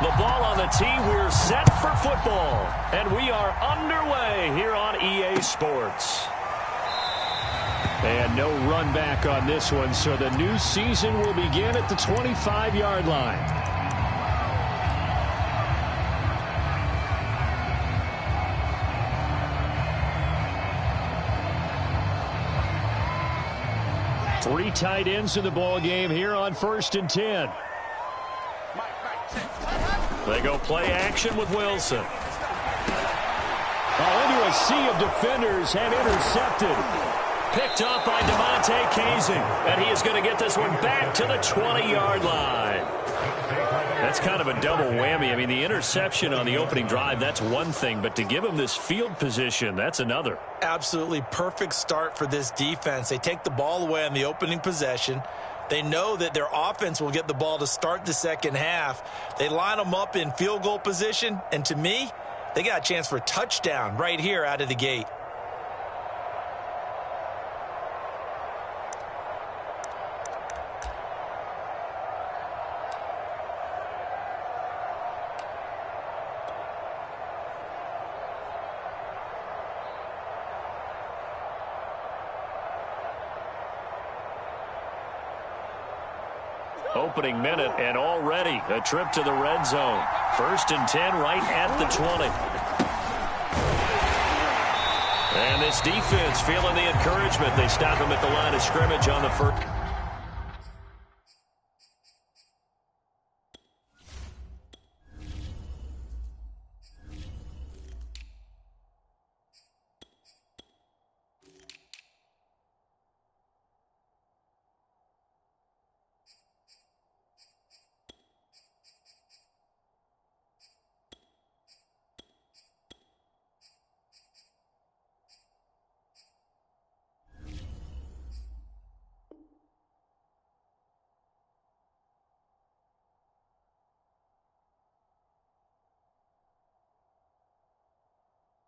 The ball on the tee. We're set for football. And we are underway here on EA Sports. And no run back on this one, so the new season will begin at the 25-yard line. Three tight ends in the ball game here on 1st and 10. They go play action with Wilson. Into a sea of defenders and intercepted. Picked up by Damontae Kazee. And he is going to get this one back to the 20-yard line. That's kind of a double whammy. I mean, the interception on the opening drive, that's one thing. But to give him this field position, that's another. Absolutely perfect start for this defense. They take the ball away on the opening possession. They know that their offense will get the ball to start the second half. They line them up in field goal position. And to me, they got a chance for a touchdown right here out of the gate. Opening minute, and already a trip to the red zone. 1st and 10 right at the 20. And this defense feeling the encouragement. They stop him at the line of scrimmage on the first.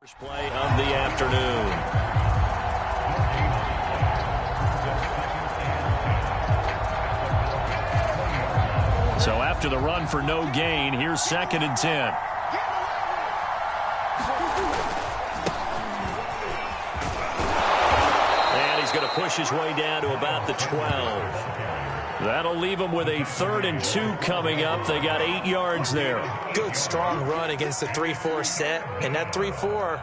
First play of the afternoon. So after the run for no gain, here's 2nd and 10. And he's going to push his way down to about the 12. That'll leave them with a 3rd and 2 coming up. They got 8 yards there. Good, strong run against the 3-4 set. And that 3-4,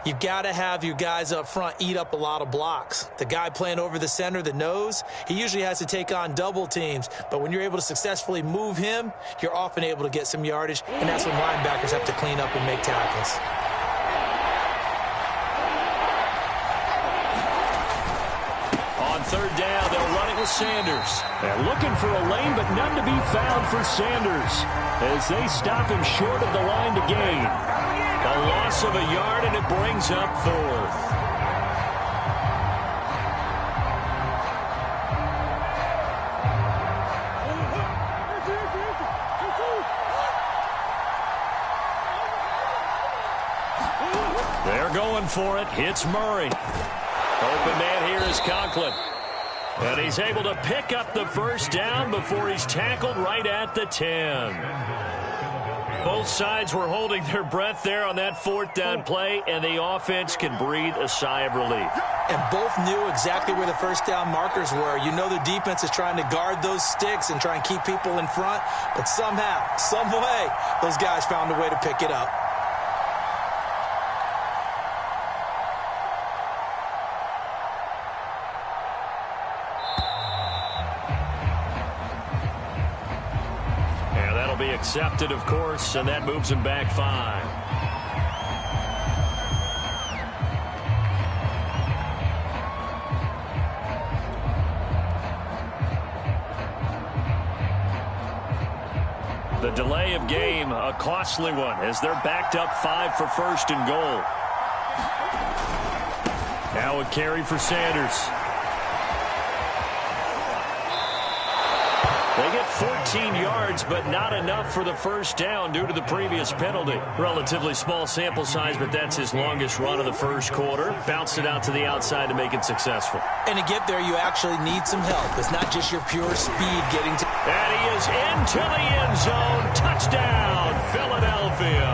you've got to have your guys up front eat up a lot of blocks. The guy playing over the center, the nose, he usually has to take on double teams. But when you're able to successfully move him, you're often able to get some yardage. And that's when linebackers have to clean up and make tackles. On 3rd down, they'll run it with Sanders. They're looking for a lane, but none to be found for Sanders as they stop him short of the line to gain. A loss of a yard, and it brings up 4th. They're going for it. It's Murray. Open man here is Conklin. And he's able to pick up the 1st down before he's tackled right at the 10. Both sides were holding their breath there on that 4th down play, and the offense can breathe a sigh of relief. And both knew exactly where the 1st down markers were. You know the defense is trying to guard those sticks and try and keep people in front, but somehow, some way, those guys found a way to pick it up. Be accepted, of course, and that moves him back 5. The delay of game, a costly one, as they're backed up 5 for 1st and goal. Now a carry for Sanders. They get 14 yards, but not enough for the 1st down due to the previous penalty. Relatively small sample size, but that's his longest run of the 1st quarter. Bounced it out to the outside to make it successful. And to get there, you actually need some help. It's not just your pure speed getting to... And he is into the end zone. Touchdown, Philadelphia.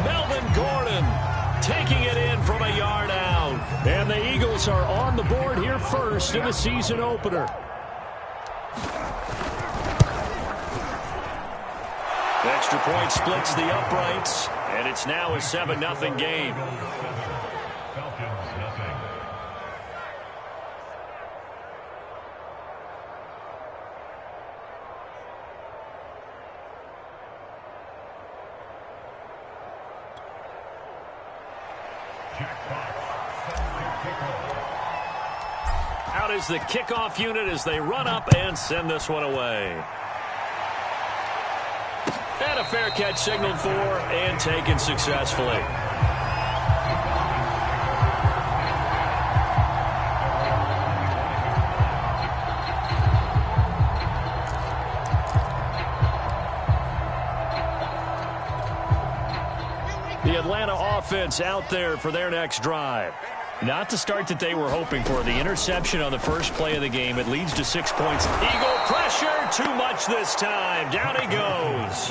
Melvin Gordon taking it in from a yard out. And the Eagles are on the board here first in the season opener. Extra point splits the uprights, and it's now a 7-0 game. Out is the kickoff unit as they run up and send this one away. And a fair catch signaled for and taken successfully. The Atlanta offense out there for their next drive. Not the start that they were hoping for. The interception on the first play of the game. It leads to 6 points. Eagle pressure. Too much this time. Down he goes.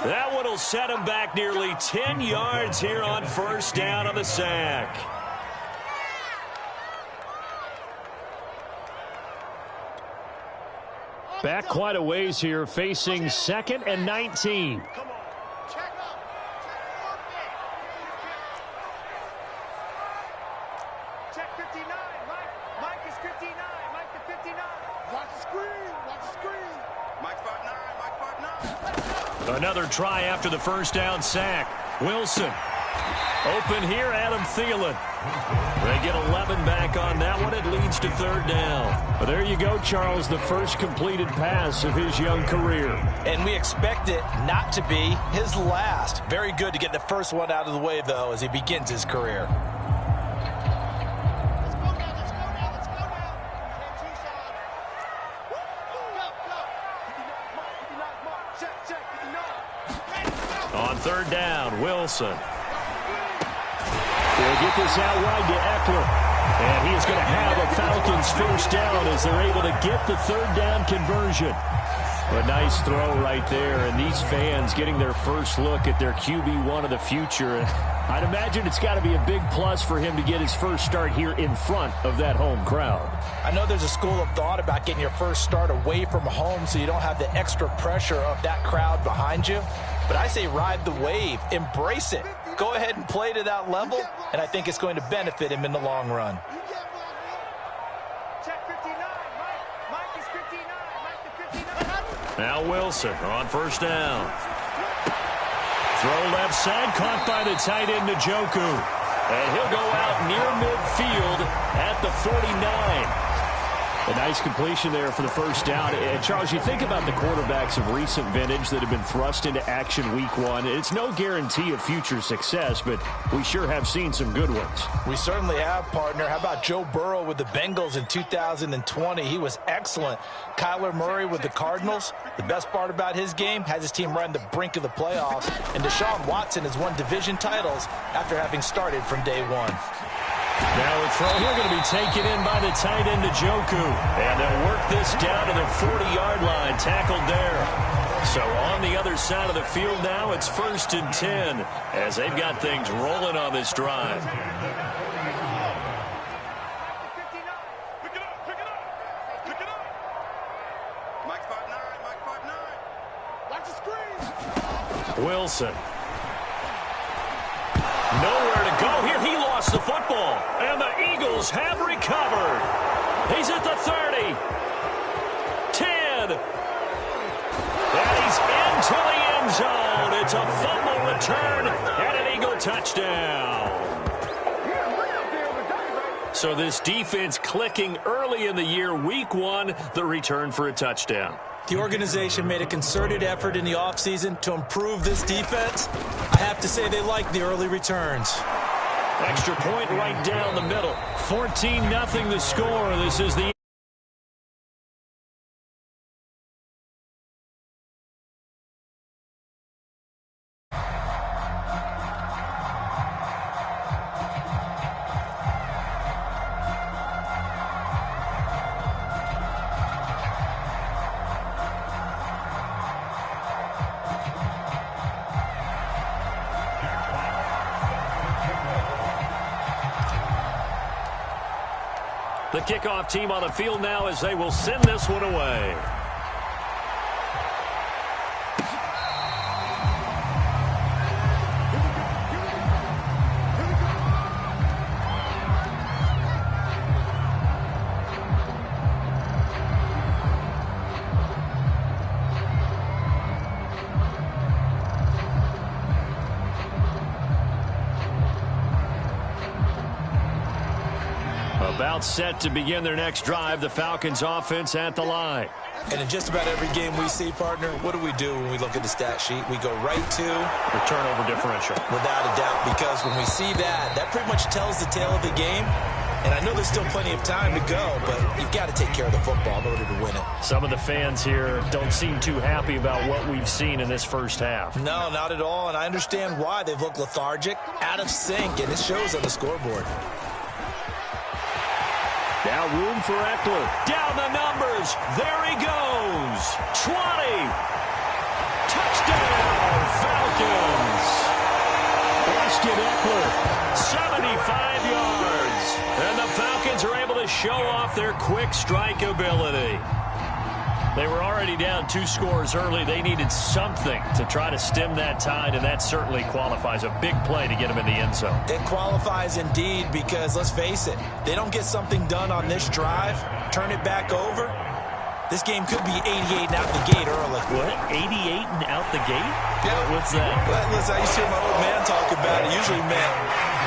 That one will set him back nearly 10 yards here on first down on the sack. Back quite a ways here, facing 2nd and 19. Another try after the first down sack. Wilson. Open here, Adam Thielen. They get 11 back on that one. It leads to 3rd down. Well, there you go, Charles, the first completed pass of his young career. And we expect it not to be his last. Very good to get the first one out of the way, though, as he begins his career. On 3rd down, Wilson. They'll get this out wide to Eckler. And he is going to have a Falcons first down as they're able to get the 3rd down conversion. A nice throw right there, and these fans getting their first look at their QB1 of the future. I'd imagine it's got to be a big plus for him to get his first start here in front of that home crowd. I know there's a school of thought about getting your first start away from home so you don't have the extra pressure of that crowd behind you. But I say ride the wave. Embrace it. Go ahead and play to that level, and I think it's going to benefit him in the long run. Now Wilson on first down. Throw left side, caught by the tight end Njoku. And he'll go out near midfield at the 49. A nice completion there for the first down. And Charles, you think about the quarterbacks of recent vintage that have been thrust into action week 1. It's no guarantee of future success, but we sure have seen some good ones. We certainly have, partner. How about Joe Burrow with the Bengals in 2020? He was excellent. Kyler Murray with the Cardinals. The best part about his game, has his team right on the brink of the playoffs. And Deshaun Watson has won division titles after having started from day one. Now a throw here going to be taken in by the tight end Njoku. And they'll work this down to the 40-yard line. Tackled there. So on the other side of the field now, it's 1st and 10 as they've got things rolling on this drive. Wilson. Nowhere to go here. He lost the football. And the Eagles have recovered. He's at the 30. 10. And he's into the end zone. It's a fumble return and an Eagle touchdown. So this defense clicking early in the year. Week 1, the return for a touchdown. The organization made a concerted effort in the offseason to improve this defense. I have to say they like the early returns. Extra point right down the middle. 14-0 the score. This is the The kickoff team on the field now as they will send this one away. About set to begin their next drive, the Falcons offense at the line. And in just about every game we see, partner, what do when we look at the stat sheet? We go right to the turnover differential. Without a doubt, because when we see that, that pretty much tells the tale of the game. And I know there's still plenty of time to go, but you've got to take care of the football in order to win it. Some of the fans here don't seem too happy about what we've seen in this first half. No, not at all, and I understand why. They've looked lethargic, out of sync, and it shows on the scoreboard. Now room for Eckler. Down the numbers. There he goes. 20. Touchdown, Falcons. Austin Eckler, 75 yards. And the Falcons are able to show off their quick strike ability. They were already down 2 scores early. They needed something to try to stem that tide, and that certainly qualifies. A big play to get them in the end zone. It qualifies indeed because, let's face it, they don't get something done on this drive, turn it back over, this game could be 88 and out the gate early. What? 88 and out the gate? Yeah. What's that? Well, listen, I used to hear my old man talk about it. Usually meant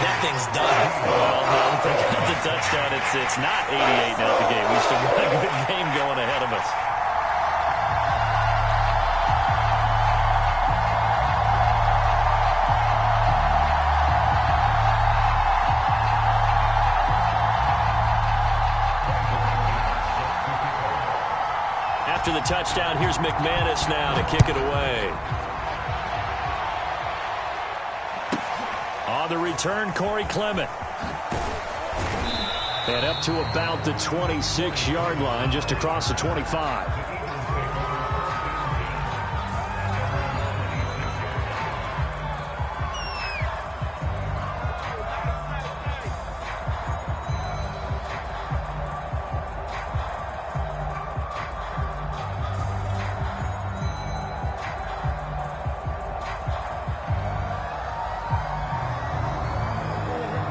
that thing's done. Well, no, the touchdown, it's not 88 and out the gate. We still got a good game going ahead of us. After the touchdown, here's McManus now to kick it away. On the return, Corey Clement. And up to about the 26-yard line, just across the 25.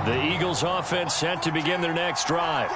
The Eagles offense set to begin their next drive.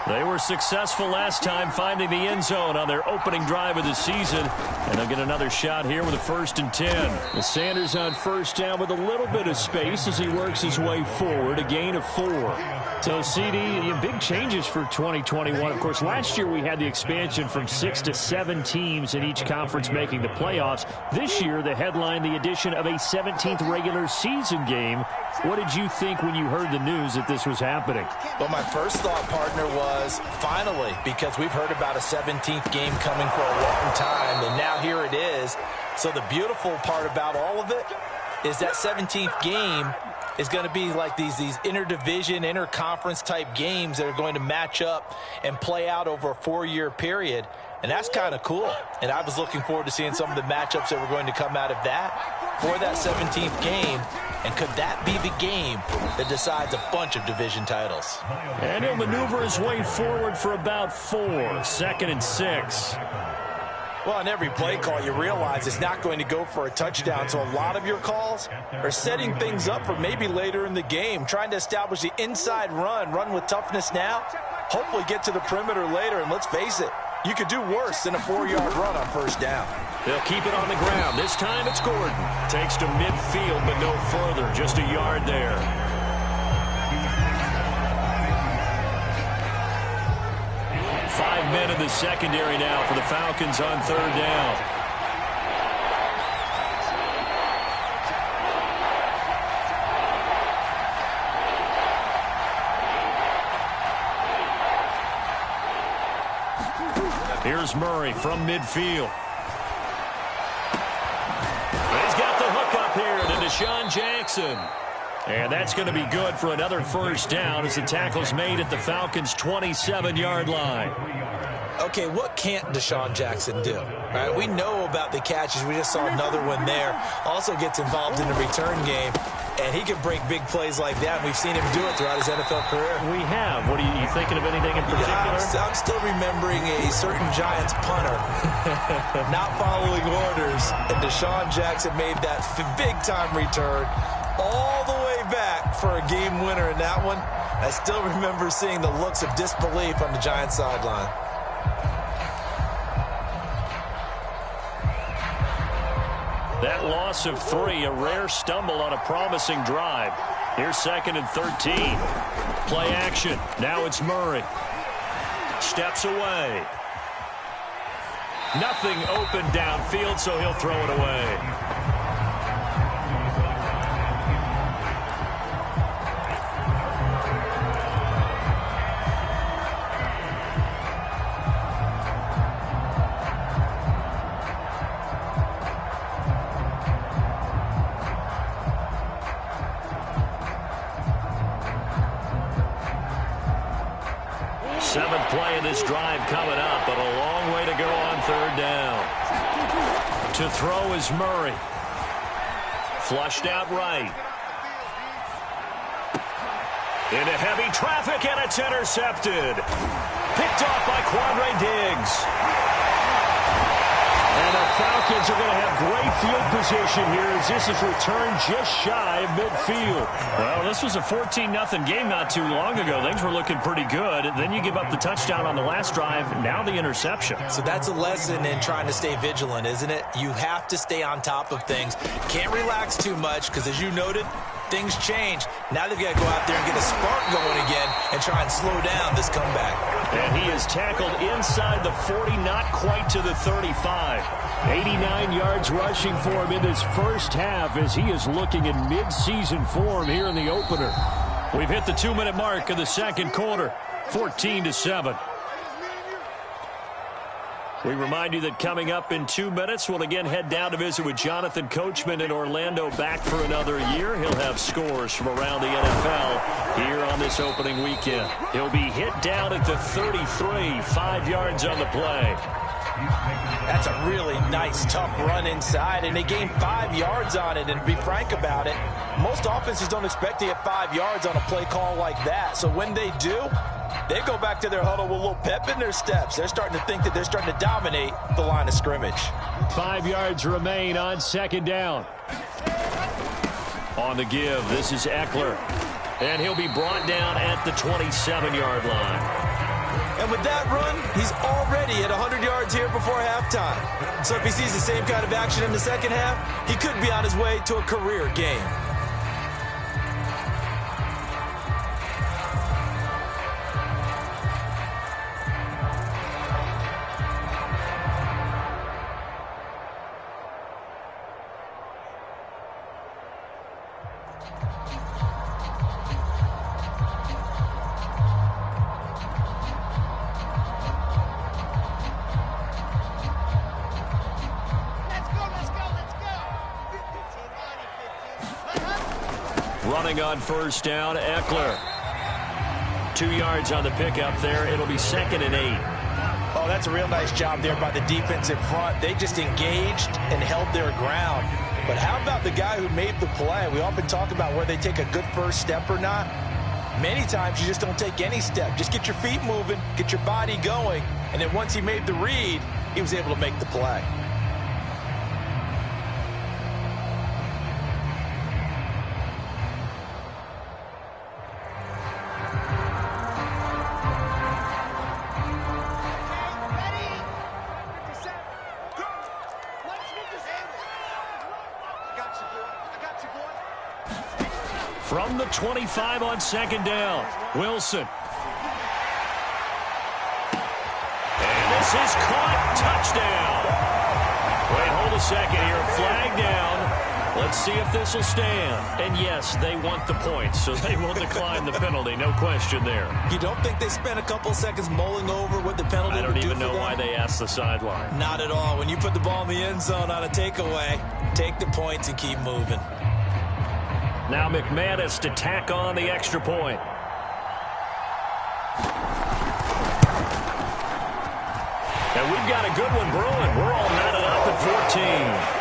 They were successful last time finding the end zone on their opening drive of the season. And they'll get another shot here with a 1st and 10. The Sanders on first down with a little bit of space as he works his way forward. A gain of 4. So, CD, big changes for 2021. Of course, last year we had the expansion from 6 to 7 teams in each conference making the playoffs. This year, the headline, the addition of a 17th regular season game. What did you think when you heard the news that this was happening? Well, my first thought, partner, was finally, because we've heard about a 17th game coming for a long time, and now here it is. So the beautiful part about all of it is that 17th game is going to be like these interdivision, interconference type games that are going to match up and play out over a 4-year period. And that's kind of cool. And I was looking forward to seeing some of the matchups that were going to come out of that for that 17th game. And could that be the game that decides a bunch of division titles? And he'll maneuver his way forward for about 4. 2nd and 6. Well, on every play call, you realize it's not going to go for a touchdown. So a lot of your calls are setting things up for maybe later in the game, trying to establish the inside run with toughness now, hopefully get to the perimeter later. And let's face it, you could do worse than a 4-yard run on first down. They'll keep it on the ground. This time it's Gordon. Takes to midfield, but no further. Just a yard there. Five men in the secondary now for the Falcons on 3rd down. Here's Murray from midfield. He's got the hook up here to Deshaun Jackson. And that's going to be good for another 1st down as the tackle's made at the Falcons' 27-yard line. okay, what can't Deshaun Jackson do? Right? We know about the catches. We just saw another one there. Also gets involved in the return game, and he can break big plays like that. We've seen him do it throughout his NFL career. We have. What are you thinking of anything in particular? Yeah, I'm still remembering a certain Giants punter not following orders, and Deshaun Jackson made that big-time return all the way back for a game winner in that one. I still remember seeing the looks of disbelief on the Giants sideline. That loss of 3, a rare stumble on a promising drive. Here's 2nd and 13. Play action. Now it's Murray. Steps away. Nothing open downfield, so he'll throw it away. Seventh play of this drive coming up, but a long way to go on 3rd down. To throw is Murray. Flushed out right. Into heavy traffic, and it's intercepted. Picked off by Quandre Diggs. And the Falcons are going to have great field position here as this is returned just shy of midfield. Well, this was a 14-0 game not too long ago. Things were looking pretty good. Then you give up the touchdown on the last drive. Now the interception. So that's a lesson in trying to stay vigilant, isn't it? You have to stay on top of things. Can't relax too much because, as you noted, things change. Now they've got to go out there and get a spark going again and try and slow down this comeback. And he is tackled inside the 40, not quite to the 35. 89 yards rushing for him in this first half as he is looking in mid-season form here in the opener. We've hit the 2-minute mark of the second quarter, 14-7. We remind you that coming up in 2 minutes, we'll again head down to visit with Jonathan Coachman in Orlando, back for another year. He'll have scores from around the NFL here on this opening weekend. He'll be hit down at the 33, 5 yards on the play. That's a really nice, tough run inside, and they gained 5 yards on it. And to be frank about it, most offenses don't expect to get 5 yards on a play call like that. So when they do, they go back to their huddle with a little pep in their steps. They're starting to think that they're starting to dominate the line of scrimmage. 5 yards remain on 2nd down. On the give, this is Eckler. And he'll be brought down at the 27-yard line. And with that run, he's already at 100 yards here before halftime. So if he sees the same kind of action in the second half, he could be on his way to a career game. Running on 1st down, Eckler. 2 yards on the pickup there. It'll be 2nd and 8. Oh, that's a real nice job there by the defense in front. They just engaged and held their ground. But how about the guy who made the play? We often talk about where they take a good first step or not. Many times you just don't take any step. Just get your feet moving, get your body going, and then once he made the read, he was able to make the play. From the 25 on 2nd down, Wilson. And this is caught. Touchdown. Wait, hold a second here. Flag down. Let's see if this will stand. And yes, they want the points, so they will decline the penalty. No question there. You don't think they spent a couple seconds mulling over what the penalty I don't would do even know for them? why they asked the sideline. Not at all. When you put the ball in the end zone on a takeaway, take the points and keep moving. Now McManus to tack on the extra point. we've got a good one brewing. We're all knotted up at 14.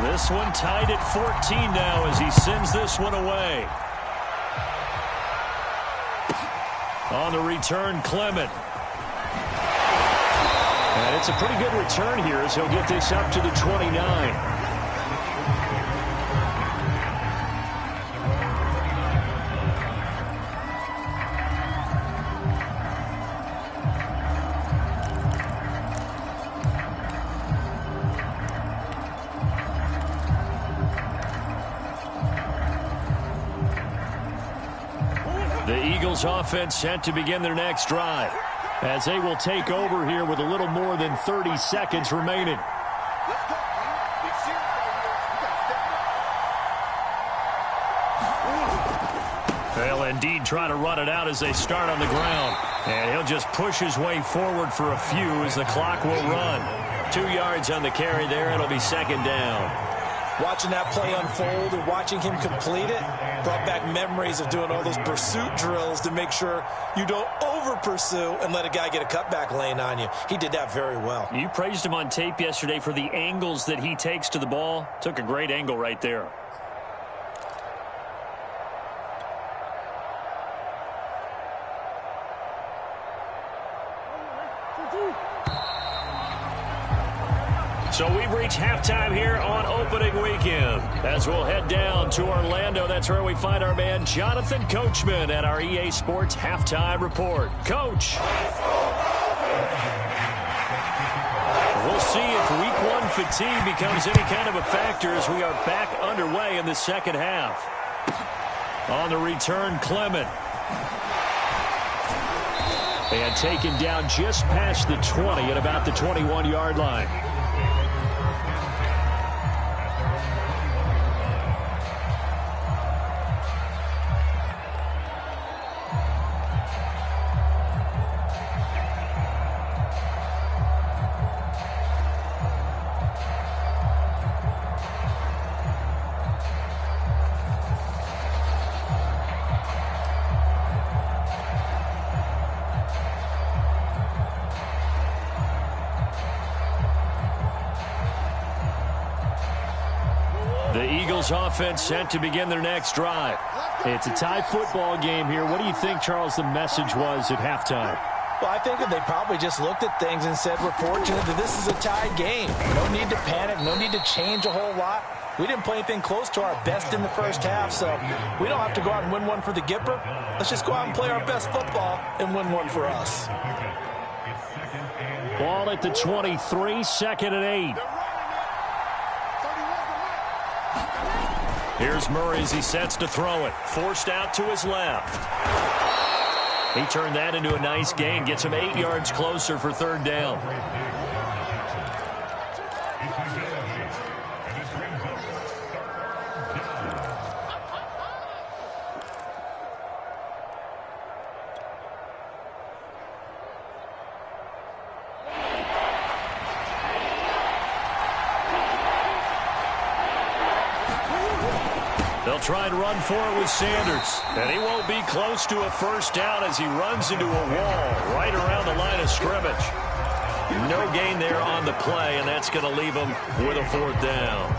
This one tied at 14 now as he sends this one away. On the return, Clement. And it's a pretty good return here as he'll get this up to the 29. Offense set to begin their next drive as they will take over here with a little more than 30 seconds remaining. They'll indeed try to run it out as they start on the ground, and he'll just push his way forward for a few as the clock will run. 2 yards on the carry there. It'll be second down. Watching that play unfold and watching him complete it brought back memories of doing all those pursuit drills to make sure you don't over-pursue and let a guy get a cutback lane on you. He did that very well. You praised him on tape yesterday for the angles that he takes to the ball. Took a great angle right there. So we've reached halftime here on opening weekend. As we'll head down to Orlando, that's where we find our man Jonathan Coachman at our EA Sports Halftime Report. Coach. We'll see if Week 1 fatigue becomes any kind of a factor as we are back underway in the second half. On the return, Clement. And taken down just past the 20 at about the 21-yard line. Offense set to begin their next drive. It's a tie football game here. What do you think, Charles, the message was at halftime? Well, I think that they probably just looked at things and said, we're fortunate that this is a tied game. No need to panic. No need to change a whole lot. We didn't play anything close to our best in the first half, so we don't have to go out and win one for the Gipper. Let's just go out and play our best football and win one for us. Ball at the 23, second and 8. Here's Murray as he sets to throw it. Forced out to his left. He turned that into a nice gain. Gets him 8 yards closer for third down. Try and run for it with Sanders. And he won't be close to a first down as he runs into a wall right around the line of scrimmage. No gain there on the play, and that's going to leave him with a fourth down.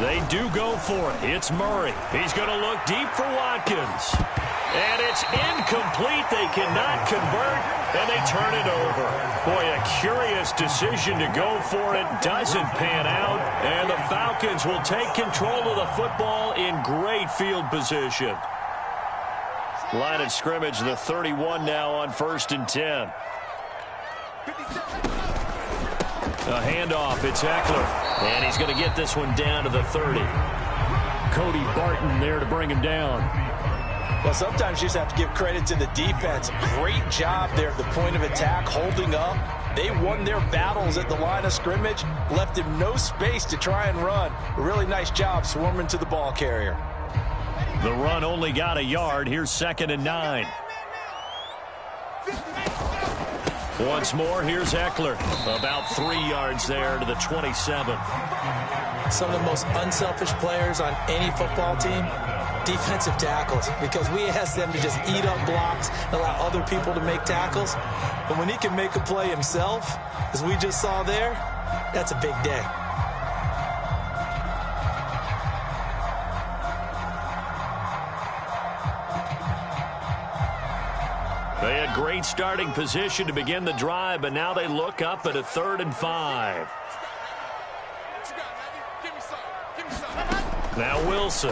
They do go for it. It's Murray. He's going to look deep for Watkins. And it's incomplete. They cannot convert, and they turn it over. Boy, a curious decision to go for it. Doesn't pan out, and the Falcons will take control of the football in great field position. Line of scrimmage, the 31 now on 1st and 10. A handoff. It's Ekeler. And he's going to get this one down to the 30. Cody Barton there to bring him down. Well, sometimes you just have to give credit to the defense. Great job there at the point of attack, holding up. They won their battles at the line of scrimmage, left him no space to try and run. A really nice job swarming to the ball carrier. The run only got a yard. Here's 2nd and 9. Once more, here's Ekeler. About 3 yards there to the 27. Some of the most unselfish players on any football team, defensive tackles, because we ask them to just eat up blocks and allow other people to make tackles. But when he can make a play himself, as we just saw there, that's a big day. They had great starting position to begin the drive, but now they look up at a 3rd and 5. Now Wilson.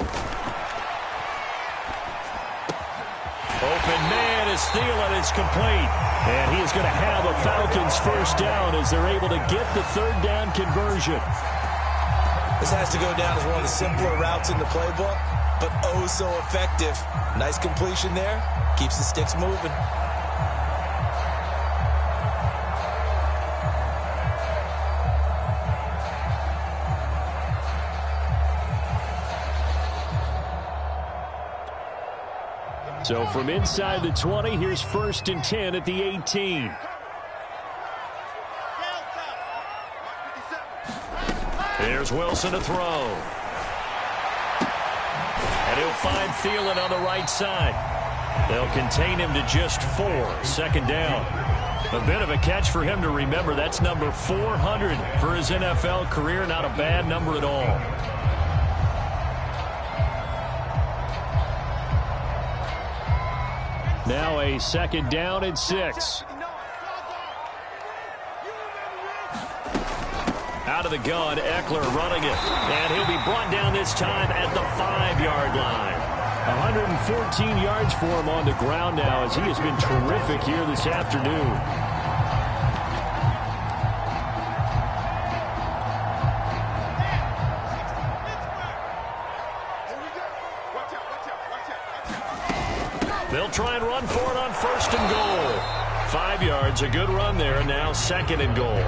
Open man is Thielen. It's complete. And he is going to have a Falcons first down as they're able to get the 3rd down conversion. This has to go down as one of the simpler routes in the playbook, but oh so effective. Nice completion there. Keeps the sticks moving. So from inside the 20, here's 1st and 10 at the 18. There's Wilson to throw. And he'll find Thielen on the right side. They'll contain him to just 4. 2nd down. A bit of a catch for him to remember. That's number 400 for his NFL career. Not a bad number at all. Now a 2nd down and 6. Out of the gun, Ekeler running it. And he'll be brought down this time at the 5-yard line. 114 yards for him on the ground now as he has been terrific here this afternoon. They'll try and run for it on 1st and goal. 5 yards, a good run there. Now 2nd and goal.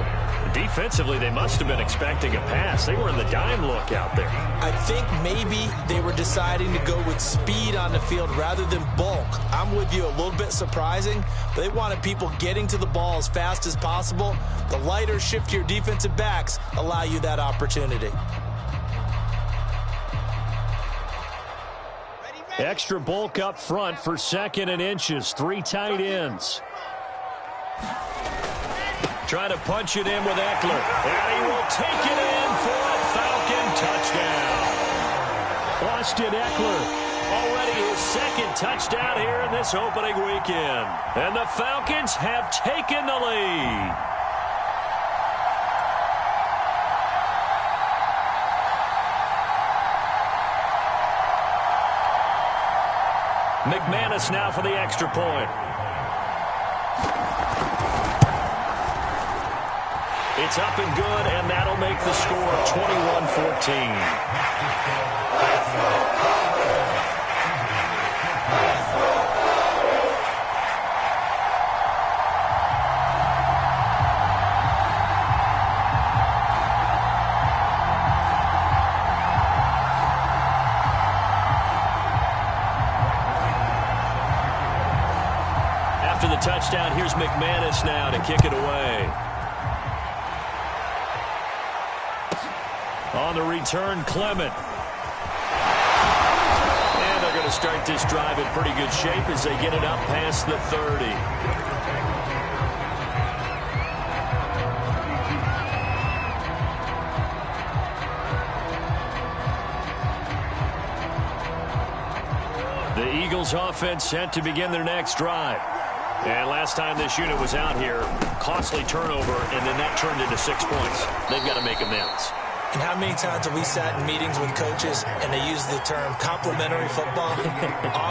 Defensively, they must have been expecting a pass. They were in the dime look out there. I think maybe they were deciding to go with speed on the field rather than bulk. I'm with you, a little bit surprising. But they wanted people getting to the ball as fast as possible. The lighter, shiftier defensive backs allow you that opportunity. Extra bulk up front for 2nd and inches. 3 tight ends. Trying to punch it in with Ekeler. And he will take it in for a Falcon touchdown. Austin Ekeler, already his 2nd touchdown here in this opening weekend. And the Falcons have taken the lead. McManus now for the extra point. It's up and good, and that'll make the score 21-14. After the touchdown, here's McManus now to kick it away. On the return, Clement. And they're going to start this drive in pretty good shape as they get it up past the 30. The Eagles offense set to begin their next drive. And last time this unit was out here, costly turnover, and then that turned into 6 points. They've got to make amends. And how many times have we sat in meetings with coaches and they use the term complementary football?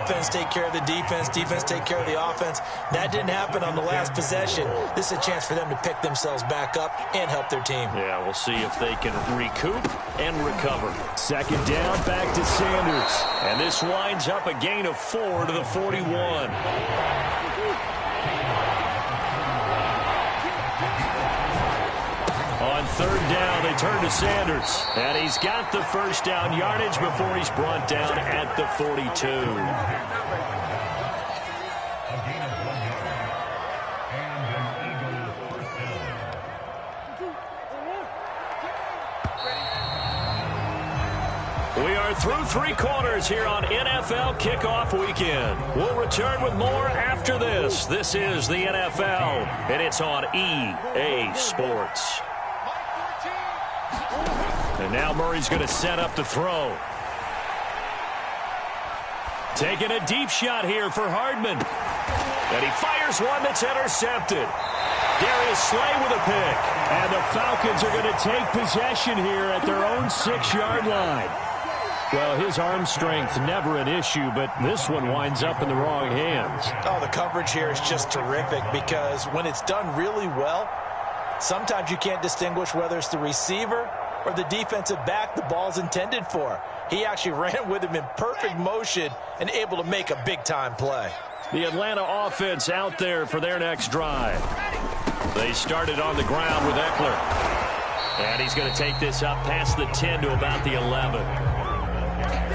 Offense take care of the defense, defense take care of the offense. That didn't happen on the last possession. This is a chance for them to pick themselves back up and help their team. Yeah, we'll see if they can recoup and recover. Second down, back to Sanders. And this winds up a gain of 4 to the 41. On third down, they turn to Sanders. And he's got the first down yardage before he's brought down at the 42. We are through 3 quarters here on NFL Kickoff Weekend. We'll return with more after this. This is the NFL, and it's on EA Sports. And now Murray's going to set up the throw. Taking a deep shot here for Hardman. And he fires one that's intercepted. Darius Slay with a pick. And the Falcons are going to take possession here at their own 6-yard line. Well, his arm strength never an issue, but this one winds up in the wrong hands. Oh, the coverage here is just terrific because when it's done really well, sometimes you can't distinguish whether it's the receiver or the defensive back the ball's intended for. He actually ran with him in perfect motion and able to make a big-time play. The Atlanta offense out there for their next drive. They started on the ground with Eckler. And he's going to take this up past the 10 to about the 11.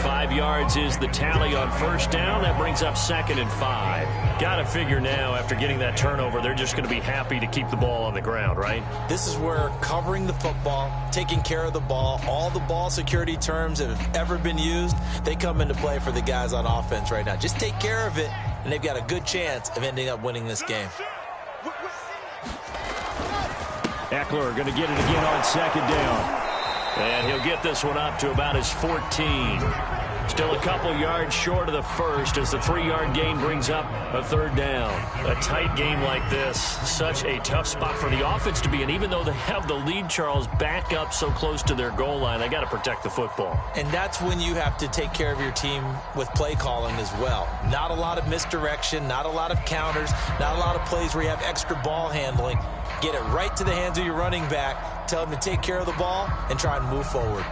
5 yards is the tally on first down. That brings up 2nd and 5. Got to figure now, after getting that turnover, they're just going to be happy to keep the ball on the ground, right? This is where covering the football, taking care of the ball, all the ball security terms that have ever been used, they come into play for the guys on offense right now. Just take care of it, and they've got a good chance of ending up winning this game. Eckler going to get it again on 2nd down. And he'll get this one up to about his 14. Still a couple yards short of the first as the 3-yard gain brings up a 3rd down. A tight game like this, such a tough spot for the offense to be in. Even though they have the lead, Charles, back up so close to their goal line, they got to protect the football. And that's when you have to take care of your team with play calling as well. Not a lot of misdirection, not a lot of counters, not a lot of plays where you have extra ball handling. Get it right to the hands of your running back, tell him to take care of the ball, and try and move forward.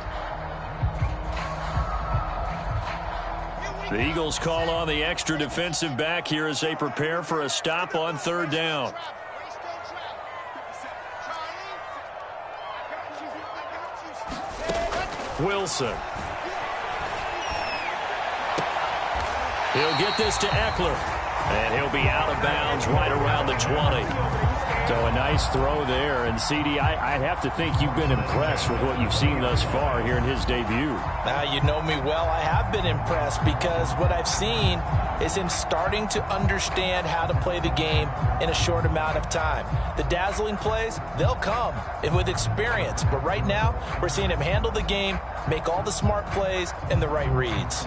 The Eagles call on the extra defensive back here as they prepare for a stop on 3rd down. Wilson. He'll get this to Eckler. And he'll be out of bounds right around the 20. So a nice throw there. And, CD, I'd have to think you've been impressed with what you've seen thus far here in his debut. Now, you know me well. I have been impressed because what I've seen is him starting to understand how to play the game in a short amount of time. The dazzling plays, they'll come with experience. But right now, we're seeing him handle the game, make all the smart plays, and the right reads.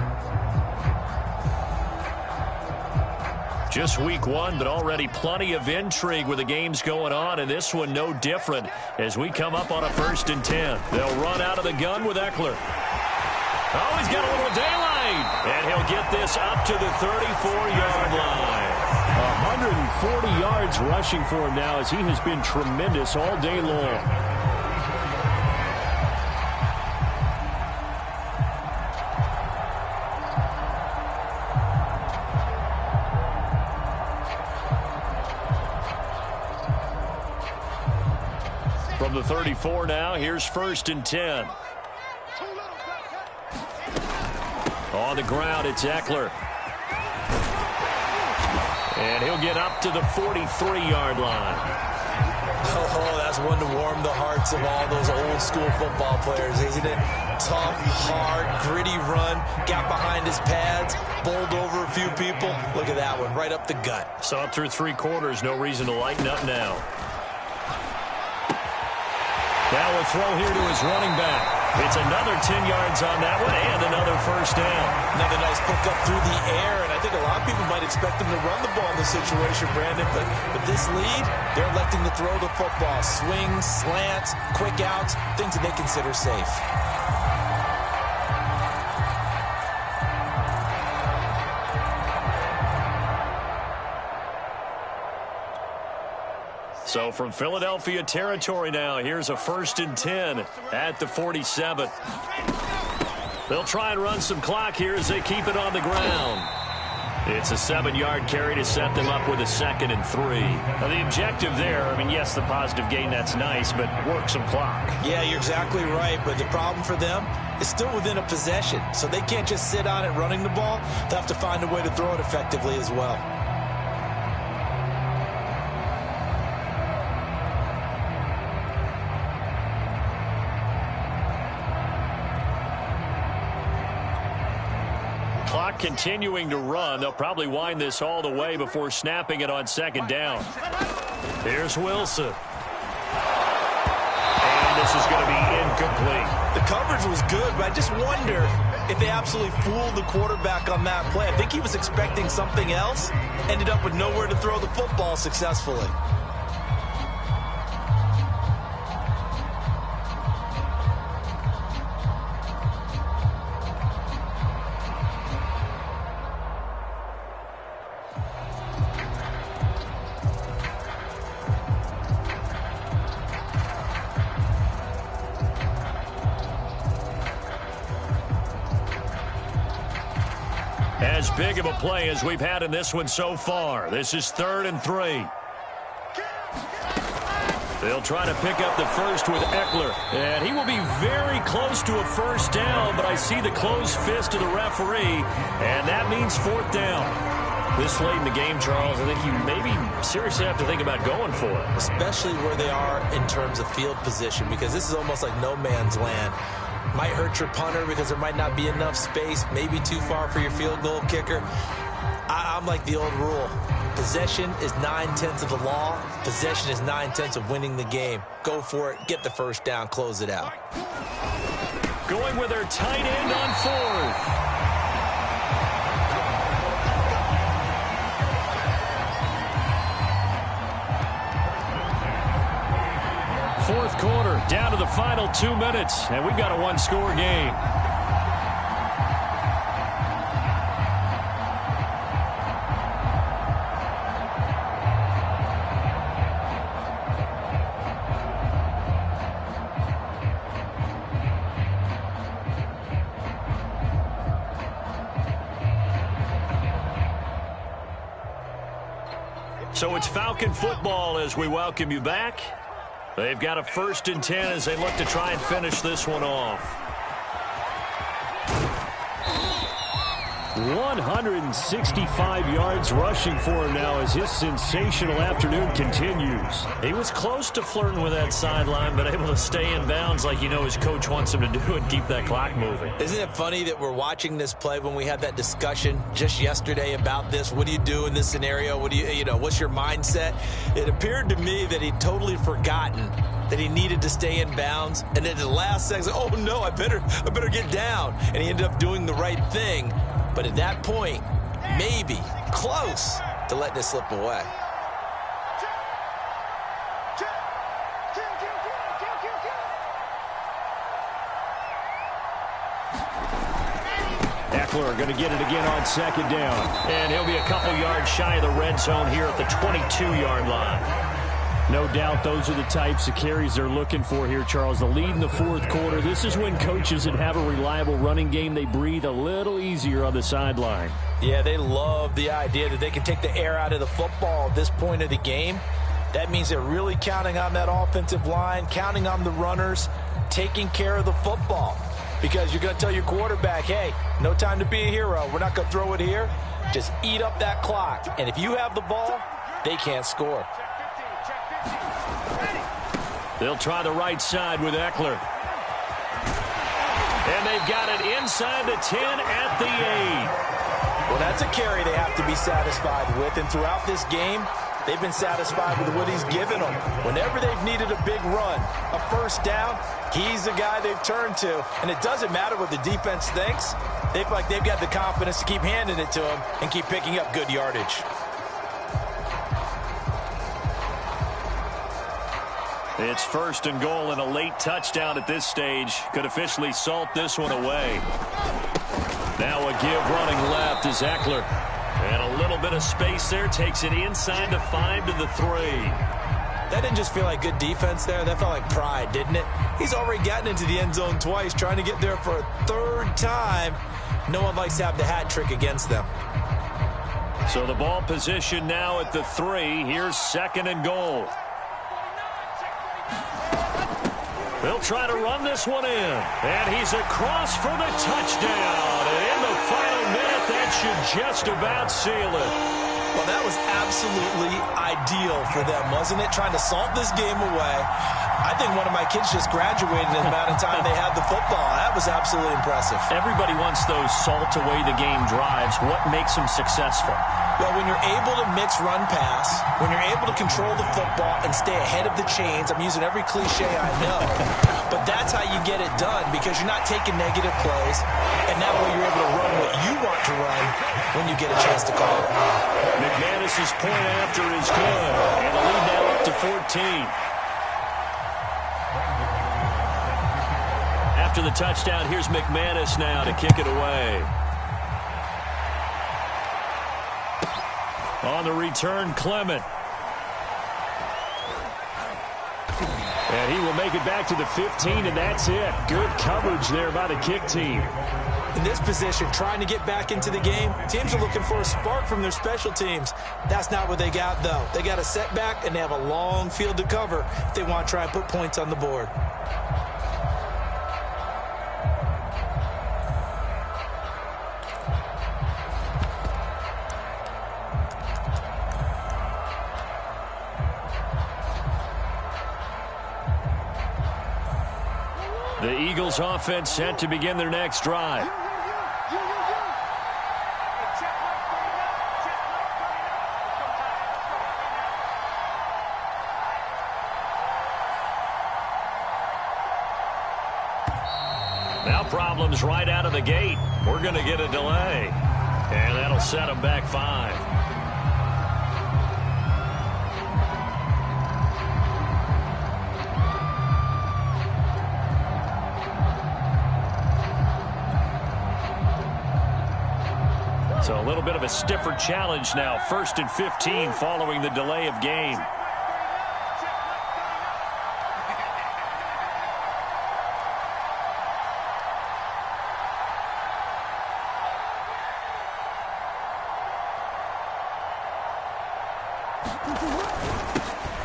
Just week 1, but already plenty of intrigue with the games going on, and this one no different as we come up on a 1st and 10. They'll run out of the gun with Eckler. Oh, he's got a little daylight, and he'll get this up to the 34-yard line. 140 yards rushing for him now as he has been tremendous all day long. From the 34 now, here's 1st and 10. On the ground, it's Eckler. And he'll get up to the 43-yard line. Oh, that's one to warm the hearts of all those old-school football players, isn't it? Tough, hard, gritty run, got behind his pads, bowled over a few people. Look at that one, right up the gut. Saw it through 3 quarters, no reason to lighten up now. Now a throw here to his running back. It's another 10 yards on that one and another first down. Another nice pickup through the air, and I think a lot of people might expect them to run the ball in this situation, Brandon, but with this lead, they're electing to throw the football. Swings, slants, quick outs, things that they consider safe. So from Philadelphia territory now, here's a 1st and 10 at the 47. They'll try and run some clock here as they keep it on the ground. It's a 7-yard carry to set them up with a 2nd and 3. Now the objective there, I mean, yes, the positive gain, that's nice, but work some clock. Yeah, you're exactly right, but the problem for them is still within a possession, so they can't just sit on it running the ball. They'll have to find a way to throw it effectively as well. Clock continuing to run. They'll probably wind this all the way before snapping it on 2nd down. Here's Wilson. And this is going to be incomplete. The coverage was good, but I just wonder if they absolutely fooled the quarterback on that play. I think he was expecting something else, ended up with nowhere to throw the football successfully. As big of a play as we've had in this one so far. This is 3rd and 3. They'll try to pick up the first with Eckler. And he will be very close to a first down, but I see the closed fist of the referee, and that means 4th down. This late in the game, Charles, I think you maybe seriously have to think about going for it. Especially where they are in terms of field position, because this is almost like no man's land. Might hurt your punter because there might not be enough space, maybe too far for your field goal kicker. I'm like the old rule. Possession is 9/10 of the law. Possession is 9/10 of winning the game. Go for it. Get the first down. Close it out. Going with their tight end on 4th. Fourth quarter, down to the final 2 minutes, and we've got a 1-score game. So it's Falcon football as we welcome you back. They've got a 1st and 10 as they look to try and finish this one off. 165 yards rushing for him now as his sensational afternoon continues. He was close to flirting with that sideline, but able to stay in bounds like you know his coach wants him to do and keep that clock moving. Isn't it funny that we're watching this play when we had that discussion just yesterday about this? What do you do in this scenario? What do you know, what's your mindset? It appeared to me that he'd totally forgotten that he needed to stay in bounds, and then at the last second, oh no, I better get down. And he ended up doing the right thing. But at that point, maybe close to letting it slip away. Eckler going to get it again on 2nd down. And he'll be a couple yards shy of the red zone here at the 22-yard line. No doubt those are the types of carries they're looking for here, Charles. The lead in the 4th quarter. This is when coaches that have a reliable running game, they breathe a little easier on the sideline. Yeah, they love the idea that they can take the air out of the football at this point of the game. That means they're really counting on that offensive line, counting on the runners, taking care of the football. Because you're going to tell your quarterback, hey, no time to be a hero. We're not going to throw it here. Just eat up that clock. And if you have the ball, they can't score. They'll try the right side with Eckler. And they've got it inside the 10 at the 8. Well, that's a carry they have to be satisfied with. And throughout this game, they've been satisfied with what he's given them. Whenever they've needed a big run, a first down, he's the guy they've turned to. And it doesn't matter what the defense thinks. They feel like they've got the confidence to keep handing it to him and keep picking up good yardage. It's 1st and goal, and a late touchdown at this stage could officially salt this one away. Now a give running left is Eckler. And a little bit of space there takes it inside to 5 to the 3. That didn't just feel like good defense there. That felt like pride, didn't it? He's already gotten into the end zone twice, trying to get there for a 3rd time. No one likes to have the hat trick against them. So the ball position now at the 3. Here's 2nd and goal. They'll try to run this one in. And he's across for the touchdown. And in the final minute, that should just about seal it. Well, that was absolutely ideal for them, wasn't it? Trying to salt this game away. I think one of my kids just graduated in the amount of time they had the football. That was absolutely impressive. Everybody wants those salt away the game drives. What makes them successful? Well, when you're able to mix run-pass, when you're able to control the football and stay ahead of the chains, I'm using every cliche I know, but that's how you get it done because you're not taking negative plays, and that way you're able to run what you want to run when you get a chance to call it. McManus's point after is good, and the lead now up to 14. After the touchdown, here's McManus now to kick it away. On the return, Clement. And he will make it back to the 15, and that's it. Good coverage there by the kick team. In this position, trying to get back into the game, teams are looking for a spark from their special teams. That's not what they got, though. They got a setback, and they have a long field to cover if they want to try and put points on the board. The Eagles offense set to begin their next drive. Now problems right out of the gate. We're going to get a delay. And that'll set them back 5. So a little bit of a stiffer challenge now. 1st and 15 following the delay of game.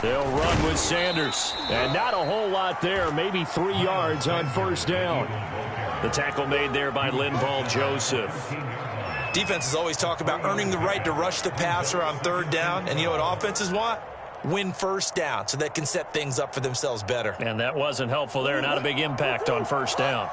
They'll run with Sanders. And not a whole lot there. Maybe 3 yards on 1st down. The tackle made there by Linval Joseph. Defenses always talk about earning the right to rush the passer on 3rd down. And you know what offenses want? Win 1st down so they can set things up for themselves better. And that wasn't helpful there. Not a big impact on 1st down.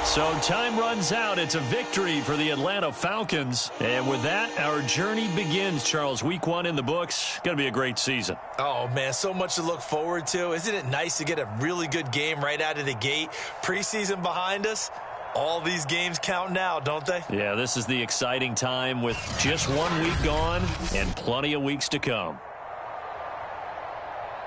So time runs out. It's a victory for the Atlanta Falcons. And with that, our journey begins, Charles. Week 1 in the books. Going to be a great season. Oh, man, so much to look forward to. Isn't it nice to get a really good game right out of the gate? Preseason behind us. All these games count now, don't they? Yeah, this is the exciting time with just 1 week gone and plenty of weeks to come.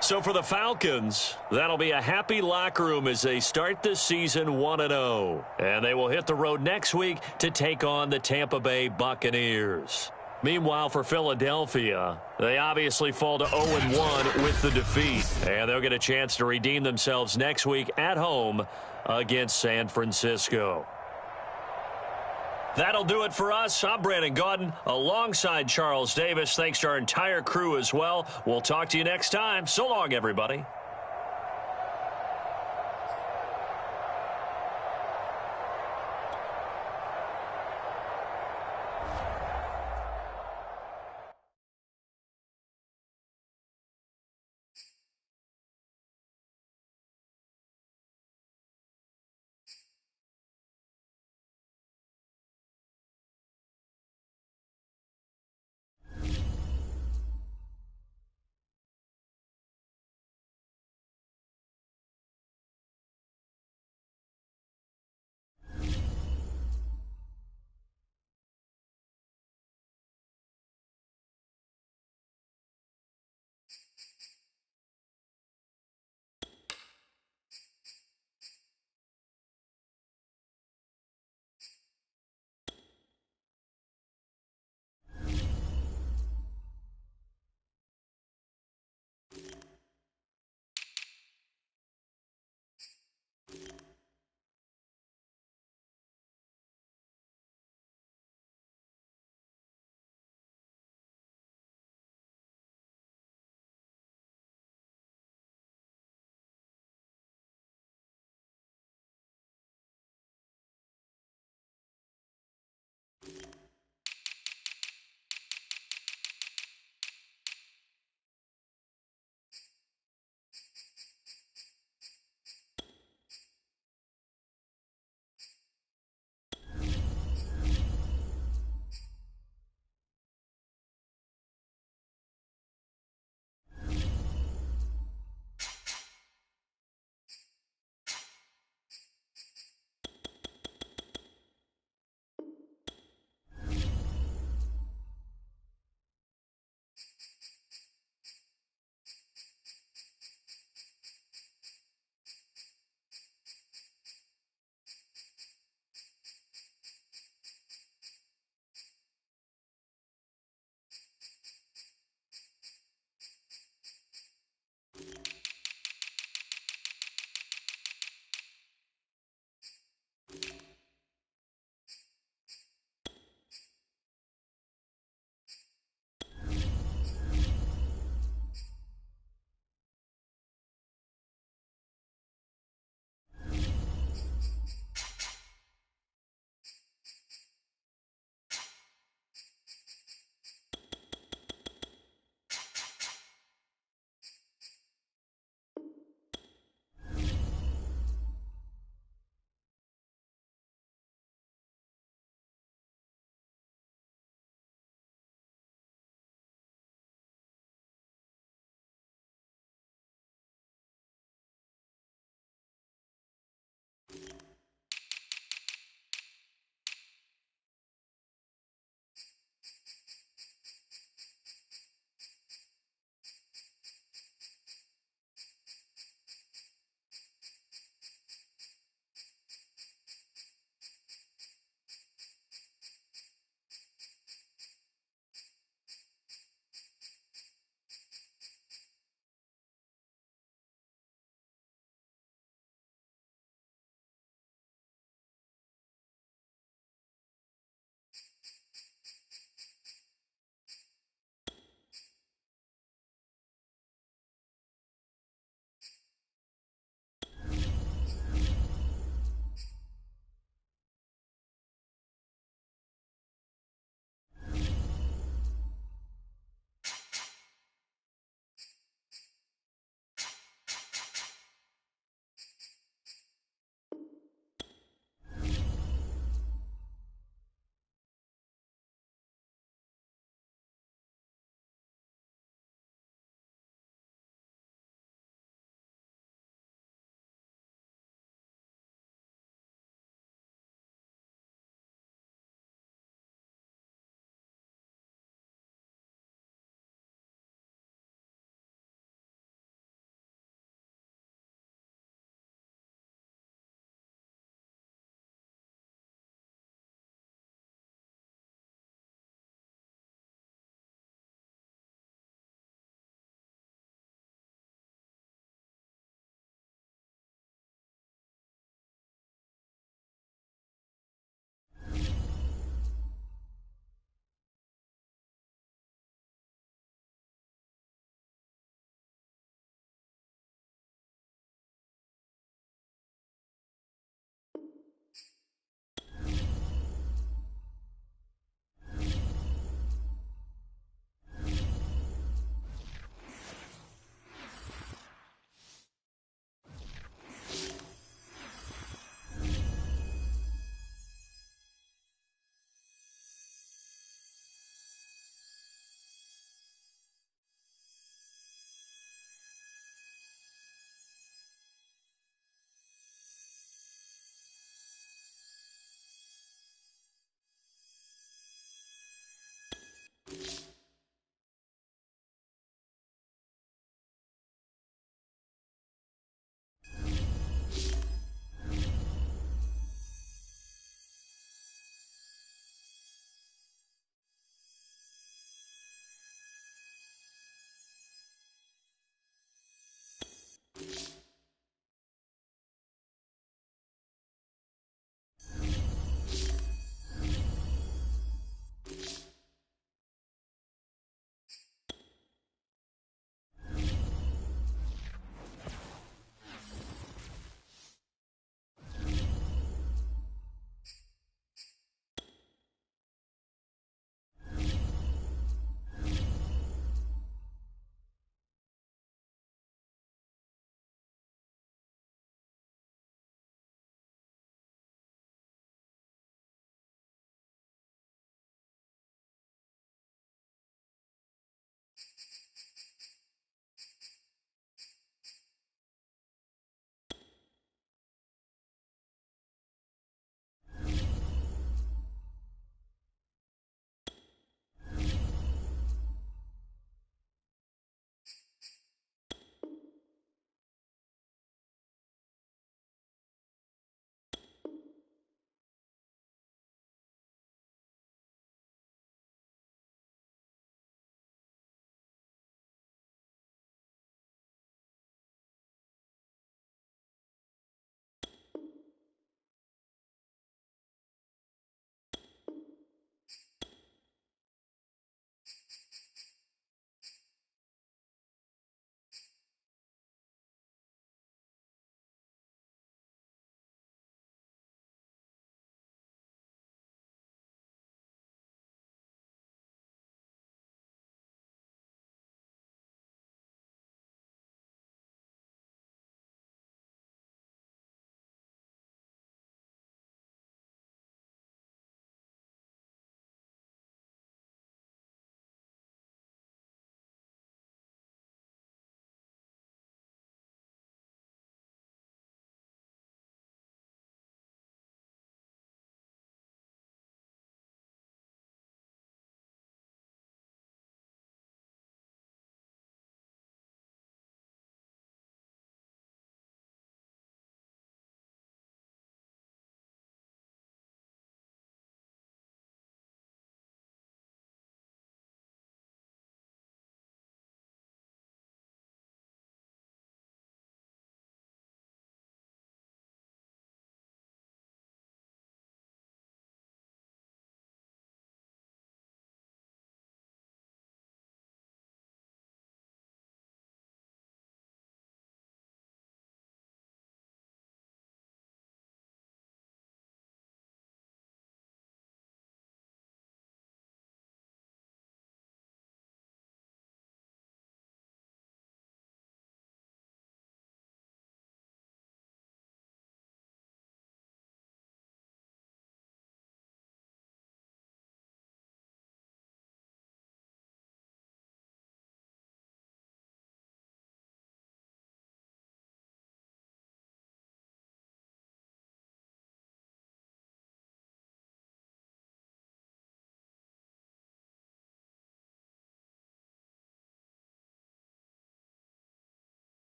So for the Falcons, that'll be a happy locker room as they start this season 1-0. And they will hit the road next week to take on the Tampa Bay Buccaneers. Meanwhile, for Philadelphia, they obviously fall to 0-1 with the defeat. And they'll get a chance to redeem themselves next week at home against San Francisco. That'll do it for us. I'm Brandon Gaudin alongside Charles Davis. Thanks to our entire crew as well. We'll talk to you next time. So long, everybody.